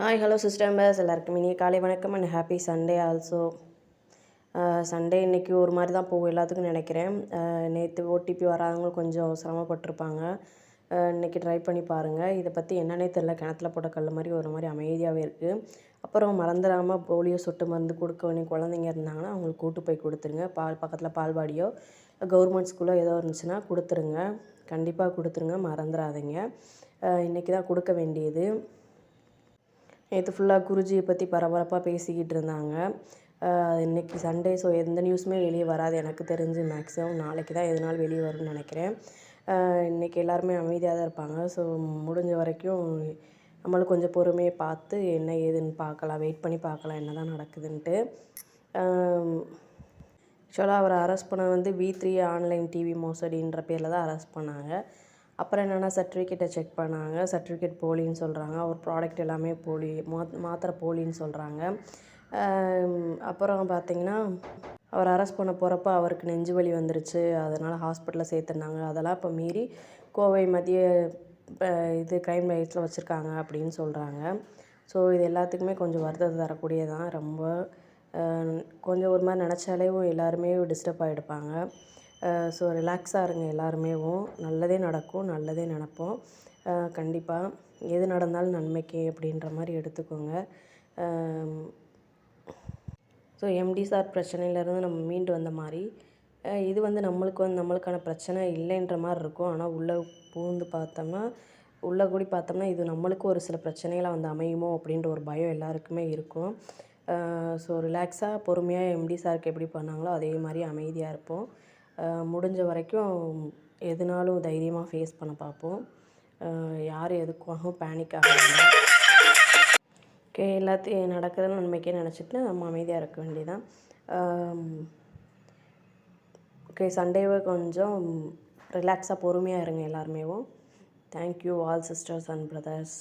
Hi hello sister members எல்லாருக்கும் இனிய காலை வணக்கம் and happy Sunday also. Sunday இன்றைக்கி ஒரு மாதிரி தான் போகும் எல்லாத்துக்கும் நினைக்கிறேன். நேற்று ஓடிபி வராதவங்க கொஞ்சம் சிரமப்பட்டிருப்பாங்க. இன்றைக்கி ட்ரை பண்ணி பாருங்கள். இதை பற்றி என்னன்னே தெரில, கிணத்துல போட்ட கல் மாதிரி ஒரு மாதிரி அமைதியாகவே இருக்குது. அப்புறம் மறந்துடாமல் போலியோ சொட்டு மருந்து கொடுக்க வேண்டிய குழந்தைங்க இருந்தாங்கன்னா அவங்களுக்கு கூட்டு போய் கொடுத்துருங்க. பக்கத்தில் பால்வாடியோ கவர்மெண்ட் ஸ்கூலோ ஏதோ இருந்துச்சுன்னா கொடுத்துருங்க. கண்டிப்பாக கொடுத்துருங்க, மறந்துடாதீங்க. இன்றைக்கி தான் கொடுக்க வேண்டியது. நேற்று ஃபுல்லாக குருஜியை பற்றி பரபரப்பாக பேசிக்கிட்டு இருந்தாங்க. இன்றைக்கி சண்டே, ஸோ எந்த நியூஸுமே வெளியே வராது எனக்கு தெரிஞ்சு. மேக்ஸிமம் நாளைக்கு தான் எதுனாலும் வெளியே வரும்னு நினைக்கிறேன். இன்றைக்கி எல்லாருமே அமைதியாக தான் இருப்பாங்க. ஸோ முடிஞ்ச வரைக்கும் நம்மளும் கொஞ்சம் பொறுமையை பார்த்து என்ன ஏதுன்னு பார்க்கலாம், வெயிட் பண்ணி பார்க்கலாம் என்ன தான் நடக்குதுன்ட்டு. ஆக்சுவலாக அவரை அரெஸ்ட் பண்ண V3 ஆன்லைன் டிவி மோசடின்ற பேரில் தான் அரெஸ்ட் பண்ணாங்க. அப்புறம் என்னென்னா சர்டிஃபிகேட்டை செக் பண்ணாங்க. சர்டிஃபிகேட் போலின்னு சொல்கிறாங்க. அவர் ப்ராடக்ட் எல்லாமே போலி, மாத்திரை போலின்னு சொல்கிறாங்க. அப்புறம் பார்த்திங்கன்னா அவர் அரெஸ்ட் பண்ண போகிறப்ப அவருக்கு நெஞ்சு வலி வந்துருச்சு, அதனால் ஹாஸ்பிட்டலில் சேர்த்துருந்தாங்க. அதெல்லாம் இப்போ மீறி கோவை மத்திய க்ரைம் ரைட்ஸில் வச்சுருக்காங்க அப்படின்னு சொல்கிறாங்க. ஸோ இது எல்லாத்துக்குமே கொஞ்சம் வருத்தத்தை தரக்கூடியதான். ரொம்ப கொஞ்சம் ஒரு மாதிரி நினச்சாலேவும் எல்லாருமே டிஸ்டர்ப் ஆகிடுப்பாங்க. ஸோ ரிலாக்ஸாக இருங்க எல்லாருமேவும். நல்லதே நடக்கும், நல்லதே நினப்போம். கண்டிப்பாக எது நடந்தாலும் நன்மைக்கே அப்படின்ற மாதிரி எடுத்துக்கோங்க. ஸோ எம்டி சார் பிரச்சனையிலேருந்து நம்ம மீண்டு வந்த மாதிரி இது நம்மளுக்கான பிரச்சனை இல்லைன்ற மாதிரி இருக்கும். ஆனால் உள்ளே கூடி பார்த்தோம்னா இது நம்மளுக்கு ஒரு சில பிரச்சனைகளை அமையுமோ அப்படின்ற ஒரு பயம் எல்லாருக்குமே இருக்கும். ஸோ ரிலாக்ஸாக பொறுமையாக எம்டி சாருக்கு எப்படி பண்ணாங்களோ அதே மாதிரி அமைதியாக இருப்போம். முடிஞ்ச வரைக்கும் எதுனாலும் தைரியமாக ஃபேஸ் பண்ண பார்ப்போம். யாரும் எதுக்காகவும் பேனிக் ஆக வேண்டாம். ஓகே, எல்லாத்தையும் நடக்கிறது நன்மைக்கே நினச்சிட்டு நம்ம அமைதியாக இருக்க வேண்டியதான். ஓகே, சண்டேவை கொஞ்சம் ரிலாக்ஸாக பொறுமையாக இருங்க எல்லாருமேவும். Thank you all sisters and brothers.